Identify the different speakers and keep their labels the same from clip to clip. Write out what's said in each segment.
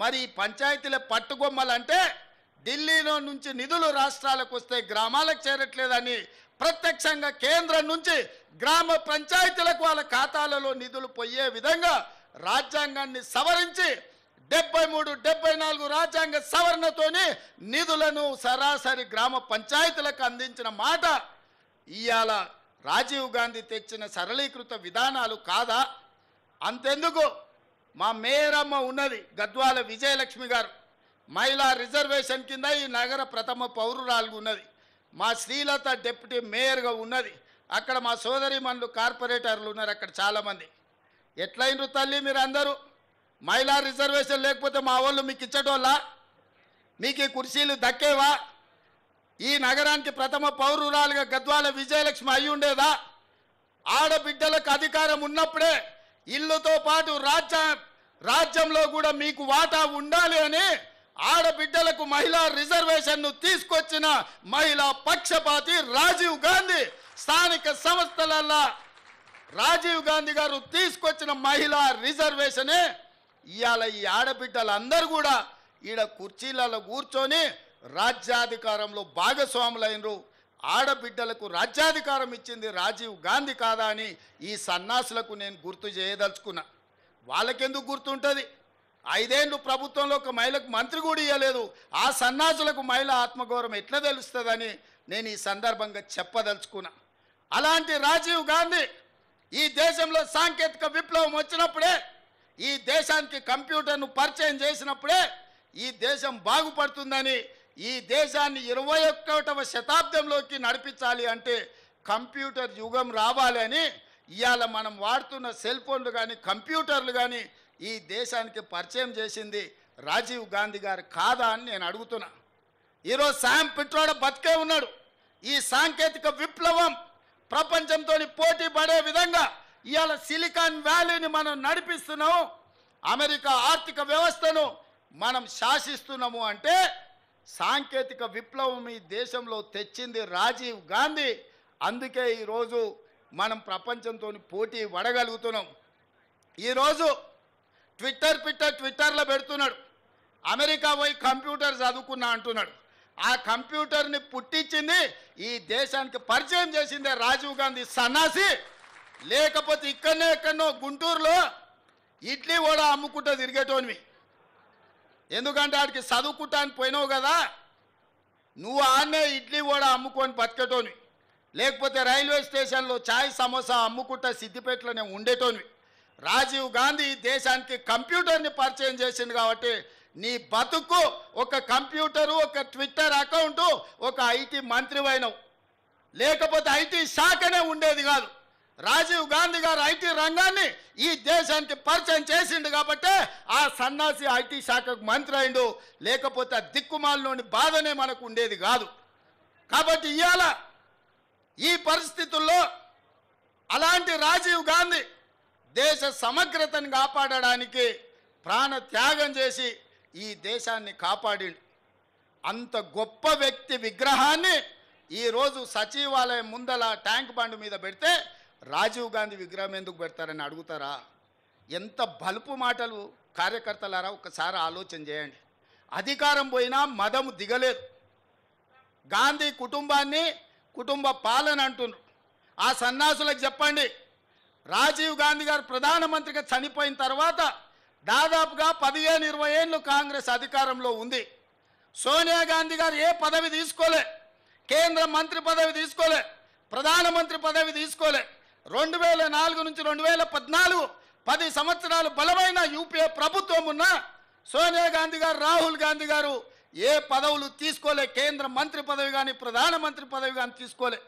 Speaker 1: మరి పంచాయతీల పట్టుకొమ్మాలంటే ఢిల్లీలో నుంచి నిధులు రాష్ట్రాలకు వస్తే గ్రామాలకు చేరట్లేదని ప్రత్యక్షంగా కేంద్రం నుంచి గ్రామ పంచాయతీలకు వాళ్ళ ఖాతాలలో నిధులు పోయే విధంగా రాజ్యాంగాన్ని సవరించి 73, 74 రాజ్యాంగ సవరణతోని నిధులను సరాసరి గ్రామ పంచాయతీలకు అందించిన మాట ఇవాళ రాజీవ్ గాంధీ తెచ్చిన సరళీకృత విధానాలు కాదా? అంతెందుకు మా మేయరమ్మ ఉన్నది గద్వాల విజయలక్ష్మి గారు, మహిళా రిజర్వేషన్ కింద ఈ నగర ప్రథమ పౌరురాలు ఉన్నది. మా శ్రీలత డిప్యూటీ మేయర్గా ఉన్నది. అక్కడ మా సోదరిమణులు కార్పొరేటర్లు ఉన్నారు అక్కడ చాలామంది. ఎట్లయినరు తల్లి మీరు అందరూ? మహిళా రిజర్వేషన్ లేకపోతే మా వాళ్ళు మీకు ఇచ్చటోళ్ళ? మీకు ఈ కుర్చీలు దక్కేవా? ఈ నగరానికి ప్రథమ పౌరురాలుగా గద్వాల విజయలక్ష్మి అయి ఉండేదా? ఆడబిడ్డలకు అధికారం ఉన్నప్పుడే ఇల్లుతో పాటు రాజ్యంలో కూడా మీకు వాటా ఉండాలి అని ఆడబిడ్డలకు మహిళా రిజర్వేషన్ను తీసుకొచ్చిన మహిళా పక్షపాతి రాజీవ్ గాంధీ. స్థానిక సంస్థలల్లో రాజీవ్ గాంధీ గారు తీసుకొచ్చిన మహిళా రిజర్వేషనే ఇవాళ ఈ ఆడబిడ్డలందరూ కూడా ఈడ కుర్చీలలో కూర్చొని రాజ్యాధికారంలో భాగస్వాములైనరు. ఆడబిడ్డలకు రాజ్యాధికారం ఇచ్చింది రాజీవ్ గాంధీ కాదా అని ఈ సన్నాసులకు నేను గుర్తు చేయదలుచుకున్నా. వాళ్ళకెందుకు గుర్తుంటుంది? 5 ఏళ్ళు ప్రభుత్వంలో ఒక మహిళకు మంత్రి కూడా ఇవ్వలేదు. ఆ సన్నాసులకు మహిళ ఆత్మగౌరవం ఎట్లా తెలుస్తుందని నేను ఈ సందర్భంగా చెప్పదలుచుకున్నా. అలాంటి రాజీవ్ గాంధీ ఈ దేశంలో సాంకేతిక విప్లవం వచ్చినప్పుడే, ఈ దేశానికి కంప్యూటర్ను పరిచయం చేసినప్పుడే ఈ దేశం బాగుపడుతుందని, ఈ దేశాన్ని 21వ శతాబ్దంలోకి నడిపించాలి అంటే కంప్యూటర్ యుగం రావాలి అని ఇవాళ మనం వాడుతున్న సెల్ ఫోన్లు కానీ కంప్యూటర్లు కానీ ఈ దేశానికి పరిచయం చేసింది రాజీవ్ గాంధీ గారు కాదా అని నేను అడుగుతున్నా. ఈరోజు శామ్ పిట్రోడా బతికే ఉన్నాడు. ఈ సాంకేతిక విప్లవం ప్రపంచంతో పోటీ పడే విధంగా ఇవాళ సిలికాన్ వ్యాలీని మనం నడిపిస్తున్నాము, అమెరికా ఆర్థిక వ్యవస్థను మనం శాసిస్తున్నాము అంటే సాంకేతిక విప్లవం ఈ దేశంలో తెచ్చింది రాజీవ్ గాంధీ. అందుకే ఈరోజు మనం ప్రపంచంతో పోటీ పడగలుగుతున్నాం. ఈరోజు ట్విట్టర్లో పెడుతున్నాడు, అమెరికా పోయి కంప్యూటర్ చదువుకున్నా అంటున్నాడు. ఆ కంప్యూటర్ని పుట్టించింది ఈ దేశానికి పరిచయం చేసిందే రాజీవ్ గాంధీ సన్నాసి. లేకపోతే ఎక్కడో గుంటూరులో ఇడ్లీ కూడా అమ్ముకుంటూ తిరిగేటోనివి. ఎందుకంటే ఆడికి చదువుకుంటానికి పోయినావు కదా, నువ్వు ఆన్నే ఇడ్లీ కూడా అమ్ముకొని బతికేటోనివి. లేకపోతే రైల్వే స్టేషన్లో ఛాయ్ సమోసా అమ్ముకుంటా సిద్దిపేటలోనే ఉండేటోనివి. రాజీవ్ గాంధీ దేశానికి కంప్యూటర్ని పరిచయం చేసింది కాబట్టి నీ బతుకు ఒక కంప్యూటరు, ఒక ట్విట్టర్ అకౌంటు, ఒక ఐటీ మంత్రివైనవు. లేకపోతే ఐటీ శాఖనే ఉండేది కాదు. రాజీవ్ గాంధీ గారు ఐటీ రంగాన్ని ఈ దేశానికి పరిచయం చేసిండు కాబట్టి ఆ సన్నాసి ఐటీ శాఖకు మంత్రి అయిండు. లేకపోతే ఆ దిక్కుమాలలోని బాధనే మనకు ఉండేది కాదు. కాబట్టి ఇవాళ ఈ పరిస్థితుల్లో అలాంటి రాజీవ్ గాంధీ దేశ సమగ్రతను కాపాడడానికి ప్రాణ త్యాగం చేసి ఈ దేశాన్ని కాపాడిండు. అంత గొప్ప వ్యక్తి విగ్రహాన్ని ఈరోజు సచివాలయం ముందల ట్యాంక్ బండ్ మీద పెడితే రాజీవ్ గాంధీ విగ్రహం ఎందుకు పెడతారని అడుగుతారా? ఎంత బలుపు మాటలు కార్యకర్తలారా, ఒకసారి ఆలోచన చేయండి. అధికారం పోయినా మదము దిగలేదు. గాంధీ కుటుంబాన్ని కుటుంబ పాలన అంటున్నారు. ఆ సన్నాసులకు చెప్పండి, రాజీవ్ గాంధీ గారు ప్రధానమంత్రిగా చనిపోయిన తర్వాత దాదాపుగా 15-20 ఏళ్ళు కాంగ్రెస్ అధికారంలో ఉంది. సోనియా గాంధీ గారు ఏ పదవి తీసుకోలే, కేంద్ర మంత్రి పదవి తీసుకోలే, ప్రధానమంత్రి పదవి తీసుకోలే. 2004 నుంచి 2014 10 సంవత్సరాలు బలమైన యూపీఏ ప్రభుత్వం ఉన్న సోనియా గాంధీ గారు, రాహుల్ గాంధీ గారు ఏ పదవులు తీసుకోలే. కేంద్ర మంత్రి పదవి కానీ ప్రధానమంత్రి పదవి కానీ తీసుకోలే.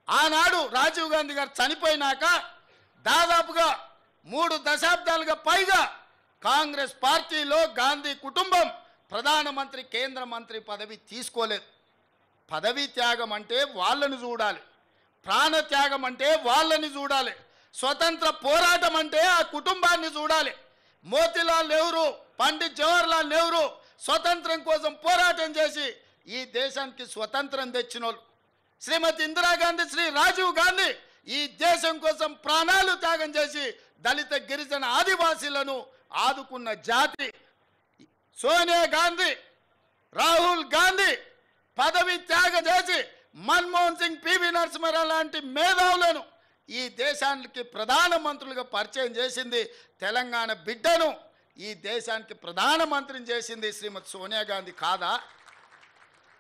Speaker 1: ఆనాడు రాజీవ్ గాంధీ గారు చనిపోయినాక దాదాపుగా 3 దశాబ్దాలుగా పైగా కాంగ్రెస్ పార్టీలో గాంధీ కుటుంబం ప్రధానమంత్రి, కేంద్ర మంత్రి పదవి తీసుకోలేదు. పదవి త్యాగం అంటే వాళ్ళని చూడాలి, ప్రాణ త్యాగం అంటే వాళ్ళని చూడాలి, స్వతంత్ర పోరాటం అంటే ఆ కుటుంబాన్ని చూడాలి. మోతీలాల్ నెహ్రూ, పండిత్ జవహర్లాల్ నెహ్రూ స్వతంత్రం కోసం పోరాటం చేసి ఈ దేశానికి స్వతంత్రం తెచ్చినోళ్ళు. శ్రీమతి ఇందిరాగాంధీ, శ్రీ రాజీవ్ గాంధీ ఈ దేశం కోసం ప్రాణాలు త్యాగం చేసి దళిత గిరిజన ఆదివాసీలను ఆదుకున్న జాతి. సోనియా గాంధీ, రాహుల్ గాంధీ పదవి త్యాగం చేసి మన్మోహన్ సింగ్, పివి నరసింహారావు లాంటి మేధావులను ఈ దేశానికి ప్రధానమంత్రులుగా పరిచయం చేసింది తెలంగాణ బిడ్డను ఈ దేశానికి ప్రధానమంత్రిని చేసింది శ్రీమతి సోనియా గాంధీ కాదా?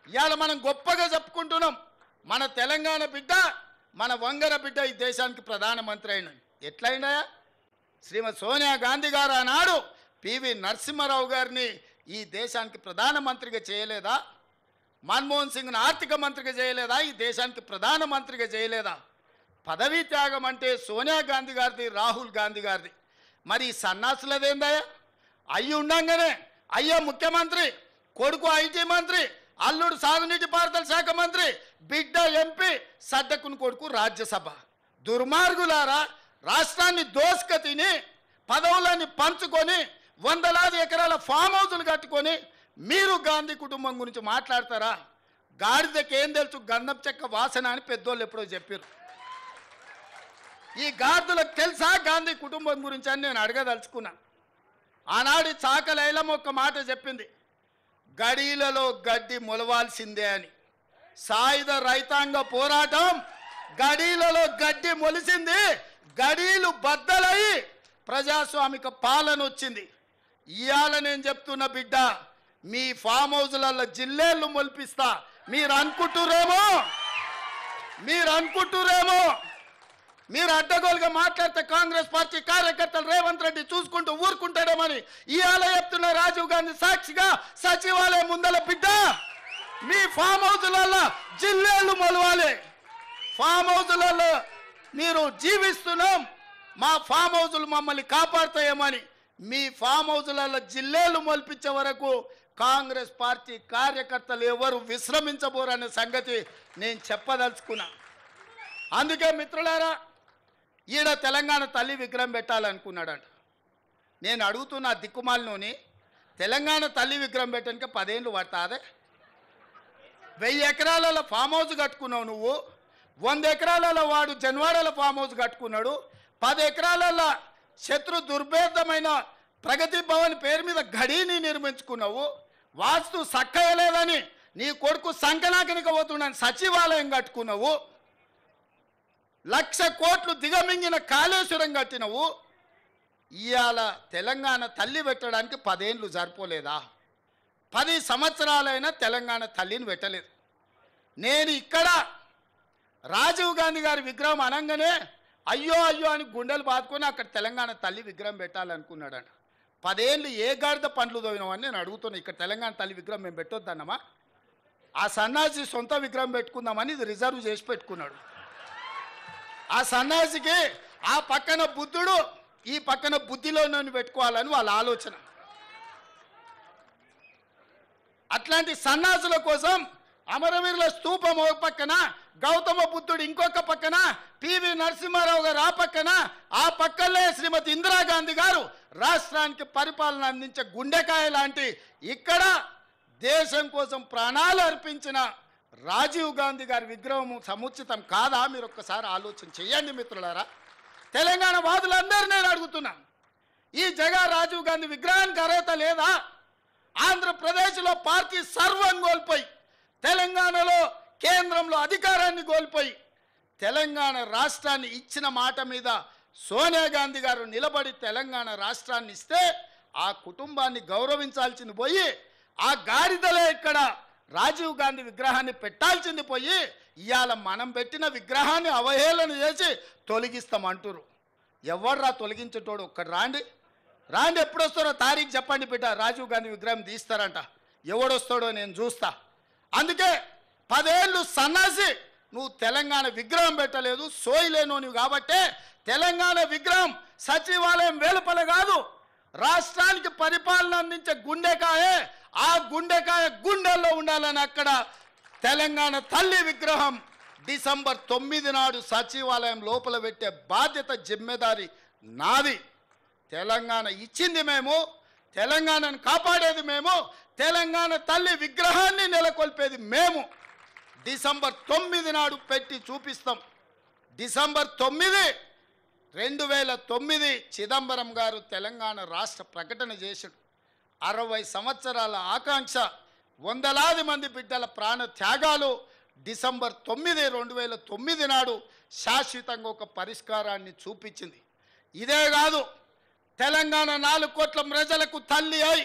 Speaker 1: ఇవాళ మనం గొప్పగా చెప్పుకుంటున్నాం, మన తెలంగాణ బిడ్డ, మన వంగర బిడ్డ ఈ దేశానికి ప్రధానమంత్రి అయిన. ఎట్లయినా శ్రీమతి సోనియా గాంధీ గారు ఆనాడు పివి నరసింహారావు గారిని ఈ దేశానికి ప్రధానమంత్రిగా చేయలేదా? మన్మోహన్ సింగ్ను ఆర్థిక మంత్రిగా చేయలేదా? ఈ దేశానికి ప్రధానమంత్రిగా చేయలేదా? పదవీ త్యాగం అంటే సోనియా గాంధీ గారిది, రాహుల్ గాంధీ గారిది. మరి ఈ సన్నాసులదేందయ్యా? అయ్యి ఉండంగానే అయ్యో ముఖ్యమంత్రి, కొడుకు ఐటీ మంత్రి, అల్లుడు సాగునీటి పారుదల శాఖ మంత్రి, బిడ్డ ఎంపీ, సడ్డకుని కొడుకు రాజ్యసభ. దుర్మార్గులారా, రాష్ట్రాన్ని దోసుక తిని పదవులని పంచుకొని వందలాది ఎకరాల ఫామ్ హౌజులు కట్టుకొని మీరు గాంధీ కుటుంబం గురించి మాట్లాడతారా? గాడిదకి ఏం తెలుసు గంధం చెక్క వాసన అని పెద్దోళ్ళు ఎప్పుడో చెప్పారు. ఈ గాడిదలకు తెలుసా గాంధీ కుటుంబం గురించి అని నేను అడగదలుచుకున్నా. ఆనాడు చాకలి ఐలమ్మ ఒక్క మాట చెప్పింది, గడీలలో గడ్డి మొలవాల్సిందే అని. సాయుధ రైతాంగ పోరాటం గడీలలో గడ్డి మొలిసింది, గడీలు బద్దలై ప్రజాస్వామిక పాలన వచ్చింది. ఇవాళ నేను చెప్తున్న బిడ్డ, మీ ఫామ్ హౌజులలో జిల్లేళ్ళు మొలిపిస్తా. మీరు అనుకుంటురేమో మీరు అడ్డగోలుగా మాట్లాడితే కాంగ్రెస్ పార్టీ కార్యకర్తలు రేవంత్ రెడ్డి చూసుకుంటూ ఊరుకుంటాడేమని ఇవాళ చెప్తున్న రాజీవ్ గాంధీ సాక్షిగా సచివాలయం ముందల బిడ్డ, మీ ఫామ్ హౌజులలో జిల్లేళ్ళు మొలవాలి. ఫామ్ హౌజులలో మీరు జీవిస్తున్నాం, మా ఫామ్ హౌజులు మమ్మల్ని కాపాడుతాయేమని మీ ఫామ్ హౌజులలో జిల్లేళ్ళు మొలిపించే వరకు కాంగ్రెస్ పార్టీ కార్యకర్తలు ఎవరు విశ్రమించబోరనే సంగతి నేను చెప్పదలుచుకున్నా. అందుకే మిత్రులారా, ఈడ తెలంగాణ తల్లి విగ్రహం పెట్టాలనుకున్నాడంట. నేను అడుగుతున్న దిక్కుమాలినోని, తెలంగాణ తల్లి విగ్రహం పెట్టడానికి 10 ఏళ్ళు పడతాదే? 1000 ఎకరాలలో ఫామ్ హౌస్ కట్టుకున్నావు నువ్వు, 100 ఎకరాలలో వాడు జన్వాడల ఫామ్ హౌస్ కట్టుకున్నాడు, 10 ఎకరాలలో శత్రు దుర్భేదమైన ప్రగతి భవన్ పేరు మీద గడీని నిర్మించుకున్నావు. వాస్తు సక్కయలేదని నీ కొడుకు సంకనాకనికి పోతున్నాను సచివాలయం కట్టుకున్నావు. 1,00,000 కోట్లు దిగమింగిన కాళేశ్వరం కట్టినవు. ఇవాళ తెలంగాణ తల్లి పెట్టడానికి 10 ఏళ్ళు సరిపోలేదా? 10 సంవత్సరాలైనా తెలంగాణ తల్లిని పెట్టలేదు. నేను ఇక్కడ రాజీవ్ గాంధీ గారి విగ్రహం అనగానే అయ్యో అయ్యో అని గుండెలు బాదుకొని అక్కడ తెలంగాణ తల్లి విగ్రహం పెట్టాలనుకున్నాడంట. 10 ఏళ్ళు ఏ గాడిద పండ్లు తోవినామని నేను అడుగుతున్నా. ఇక్కడ తెలంగాణ తల్లి విగ్రహం మేము పెట్టొద్దన్నమా? ఆ సన్నాసి సొంత విగ్రహం పెట్టుకుందామని ఇది రిజర్వ్ చేసి పెట్టుకున్నాడు. ఆ సన్నాసికి ఆ పక్కన బుద్ధుడు, ఈ పక్కన బుద్ధిలో పెట్టుకోవాలని వాళ్ళ ఆలోచన. అట్లాంటి సన్నాసుల కోసం అమరవీరుల స్తూపం ఒక పక్కన, గౌతమ బుద్ధుడు ఇంకొక పక్కన, పివి నరసింహారావు గారు ఆ పక్కన, ఆ పక్కనే శ్రీమతి ఇందిరాగాంధీ గారు రాష్ట్రానికి పరిపాలన అందించే గుండెకాయ లాంటి ఇక్కడ దేశం కోసం ప్రాణాలు అర్పించిన రాజీవ్ గాంధీ గారి విగ్రహం సముచితం కాదా? మీరు ఒక్కసారి ఆలోచన చేయండి మిత్రులారా. తెలంగాణ వాదులందరూ నేను అడుగుతున్నా, ఈ జగన్ రాజీవ్ గాంధీ విగ్రహానికి అర్హత లేదా? ఆంధ్రప్రదేశ్లో పార్టీ సర్వం కోల్పోయి, తెలంగాణలో కేంద్రంలో అధికారాన్ని కోల్పోయి, తెలంగాణ రాష్ట్రాన్ని ఇచ్చిన మాట మీద సోనియా గాంధీ గారు నిలబడి తెలంగాణ రాష్ట్రాన్ని ఇస్తే ఆ కుటుంబాన్ని గౌరవించాల్సింది పోయి, ఆ గాడిదలే ఇక్కడ రాజీవ్ గాంధీ విగ్రహాన్ని పెట్టాల్సింది పోయి ఇవాళ మనం పెట్టిన విగ్రహాన్ని అవహేళన చేసి తొలగిస్తామంటారు. ఎవర్రా తొలగించేటోడు? ఒక్కడు రాండి, ఎప్పుడు వస్తారో తారీఖు చెప్పండి బిడ్డ. రాజీవ్ గాంధీ విగ్రహం తీస్తారంట, ఎవడొస్తాడో నేను చూస్తా. అందుకే 10 ఏళ్ళు సన్నాసి నువ్వు తెలంగాణ విగ్రహం పెట్టలేదు, సోయిలేను నువ్వు. కాబట్టే తెలంగాణ విగ్రహం సచివాలయం వెలుపల కాదు, రాష్ట్రానికి పరిపాలన అందించే గుండెకాయే, ఆ గుండెకాయ గుండెల్లో ఉండాలని అక్కడ తెలంగాణ తల్లి విగ్రహం డిసెంబర్ 9 నాడు సచివాలయం లోపల పెట్టే బాధ్యత, జిమ్మెదారి నాది. తెలంగాణ ఇచ్చింది మేము, తెలంగాణను కాపాడేది మేము, తెలంగాణ తల్లి విగ్రహాన్ని నెలకొల్పేది మేము. డిసెంబర్ 9 నాడు పెట్టి చూపిస్తాం. డిసెంబర్ 9, 2009 చిదంబరం గారు తెలంగాణ రాష్ట్ర ప్రకటన చేశాడు. 60 సంవత్సరాల ఆకాంక్ష, వందలాది మంది బిడ్డల ప్రాణ త్యాగాలు డిసెంబర్ 9, 2009 నాడు శాశ్వతంగా ఒక పరిష్కారాన్ని చూపించింది. ఇదే కాదు, తెలంగాణ 4 కోట్ల ప్రజలకు తల్లి అయి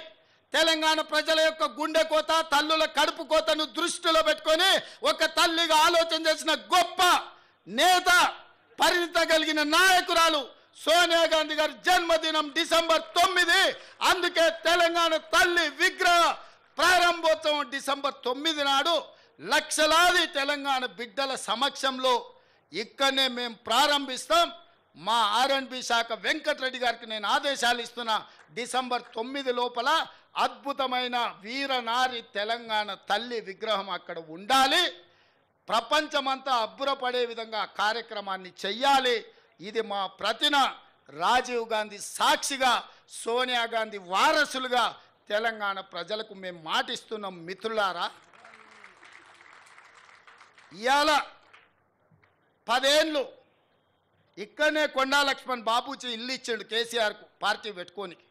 Speaker 1: తెలంగాణ ప్రజల యొక్క గుండె కోత, తల్లుల కడుపు కోతను దృష్టిలో పెట్టుకొని ఒక తల్లిగా ఆలోచన చేసిన గొప్ప నేత, పరిణిత కలిగిన నాయకురాలు సోనియా గాంధీ గారి జన్మదినం డిసెంబర్ 9. అందుకే తెలంగాణ తల్లి విగ్రహ ప్రారంభోత్సవం డిసెంబర్ 9 నాడు లక్షలాది తెలంగాణ బిడ్డల సమక్షంలో ఇక్కడనే మేము ప్రారంభిస్తాం. మా R&B శాఖ వెంకటరెడ్డి గారికి నేను ఆదేశాలు ఇస్తున్నా, డిసెంబర్ 9 లోపల అద్భుతమైన వీరనారి తెలంగాణ తల్లి విగ్రహం అక్కడ ఉండాలి. ప్రపంచమంతా అబ్బురపడే విధంగా ఆ కార్యక్రమాన్ని చెయ్యాలి. ఇది మా ప్రతిన రాజీవ్ గాంధీ సాక్షిగా, సోనియా గాంధీ వారసులుగా తెలంగాణ ప్రజలకు మేము మాటిస్తున్నాం. మిత్రులారా, ఇవాళ 10 ఏళ్ళు ఇక్కడనే కొండా లక్ష్మణ్ బాపూజీ ఇల్లు ఇచ్చాడు కేసీఆర్కు పార్టీ పెట్టుకోనికి.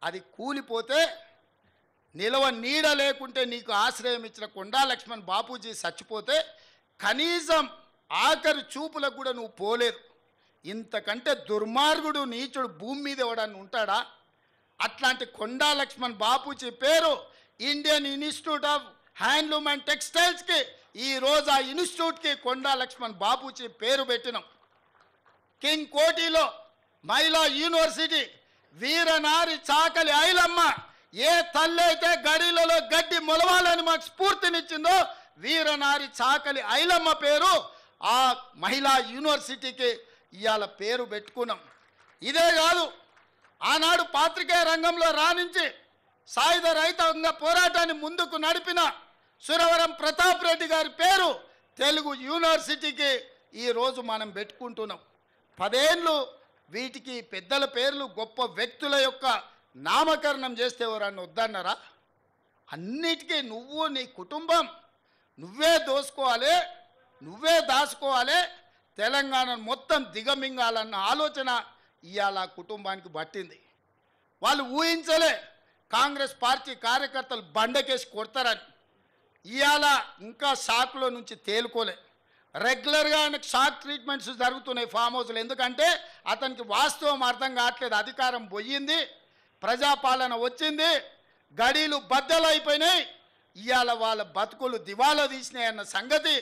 Speaker 1: అది కూలిపోతే నిలవ నీడ లేకుంటే నీకు ఆశ్రయం ఇచ్చిన కొండా లక్ష్మణ్ బాపూజీ చచ్చిపోతే కనీసం ఆఖరి చూపులకు కూడా నువ్వు పోలేదు. ఇంతకంటే దుర్మార్గుడు, నీచుడు భూమి మీద ఎవడన్నా ఉంటాడా? అట్లాంటి కొండా లక్ష్మణ్ బాపూజీ పేరు Indian institute of handloom and టెక్స్టైల్స్కి ఈరోజు ఆ ఇన్స్టిట్యూట్కి కొండా లక్ష్మణ్ బాపూజీ పేరు పెట్టినాం. కింగ్ కోటిలో మహిళా యూనివర్సిటీ వీరనారి చాకలి ఐలమ్మ ఏ తల్లి అయితే గడిలలో గడ్డి మొలవాలని మాకు స్ఫూర్తినిచ్చిందో వీరనారి చాకలి ఐలమ్మ పేరు ఆ మహిళా యూనివర్సిటీకి ఇవాళ పేరు పెట్టుకున్నాం. ఇదే కాదు, ఆనాడు పాత్రికేయ రంగంలో రాణించి సాయుధ రైతాంగ పోరాటాన్ని ముందుకు నడిపిన సురవరం ప్రతాప్ రెడ్డి గారి పేరు తెలుగు యూనివర్సిటీకి ఈరోజు మనం పెట్టుకుంటున్నాం. 10 ఏళ్ళు వీటికి పెద్దల పేర్లు, గొప్ప వ్యక్తుల యొక్క నామకరణం చేస్తే ఎవరన్నా వద్దన్నారా? అన్నిటికీ నువ్వు, నీ కుటుంబం నువ్వే దోసుకోవాలి, నువ్వే దాచుకోవాలి, తెలంగాణను మొత్తం దిగమింగాలన్న ఆలోచన ఇవాళ కుటుంబానికి పట్టింది. వాళ్ళు ఊహించలే కాంగ్రెస్ పార్టీ కార్యకర్తలు బండకేసి కొడతారని. ఇవాళ ఇంకా షాక్లో నుంచి తేలుకోలే. రెగ్యులర్గా ఆయనకు షాక్ ట్రీట్మెంట్స్ జరుగుతున్నాయి ఫామ్ హౌస్లో. ఎందుకంటే అతనికి వాస్తవం అర్థం కావట్లేదు. అధికారం పోయింది, ప్రజాపాలన వచ్చింది, గడీలు బద్దలైపోయినాయి, ఇవాళ వాళ్ళ బతుకులు దివాలా తీసినాయి అన్న సంగతి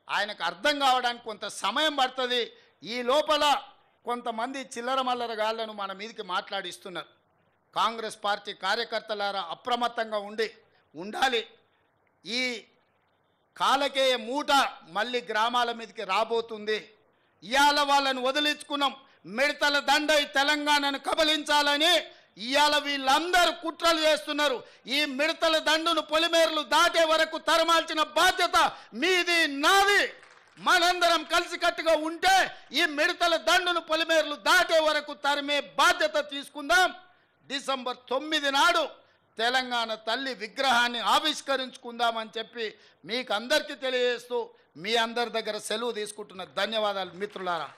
Speaker 1: ఆయనకు అర్థం కావడానికి కొంత సమయం పడుతుంది. ఈ లోపల కొంతమంది చిల్లర మల్లర గాళ్లను మన మీదకి మాట్లాడిస్తున్నారు. కాంగ్రెస్ పార్టీ కార్యకర్తలారా అప్రమత్తంగా ఉండాలి. ఈ కాలకేయ మూట మళ్ళీ గ్రామాల మీదకి రాబోతుంది. ఇవాళ వాళ్ళని వదిలించుకున్నాం. మిడతల దండై తెలంగాణను కబలించాలని ఇవాళ వీళ్ళందరూ కుట్రలు చేస్తున్నారు. ఈ మిడతల దండును పొలిమేరలు దాటే వరకు తరమాల్చిన బాధ్యత మీది, నాది. మనందరం కలిసికట్టుగా ఉంటే ఈ మిడతల దండును పొలిమేరలు దాటే వరకు తరిమే బాధ్యత తీసుకుందాం. డిసెంబర్ 9 నాడు తెలంగాణ తల్లి విగ్రహాన్ని ఆవిష్కరించుకుందామని చెప్పి మీకు అందరికీ తెలియజేస్తూ మీ అందరి దగ్గర సెలవు తీసుకుంటున్న ధన్యవాదాలు మిత్రులారా.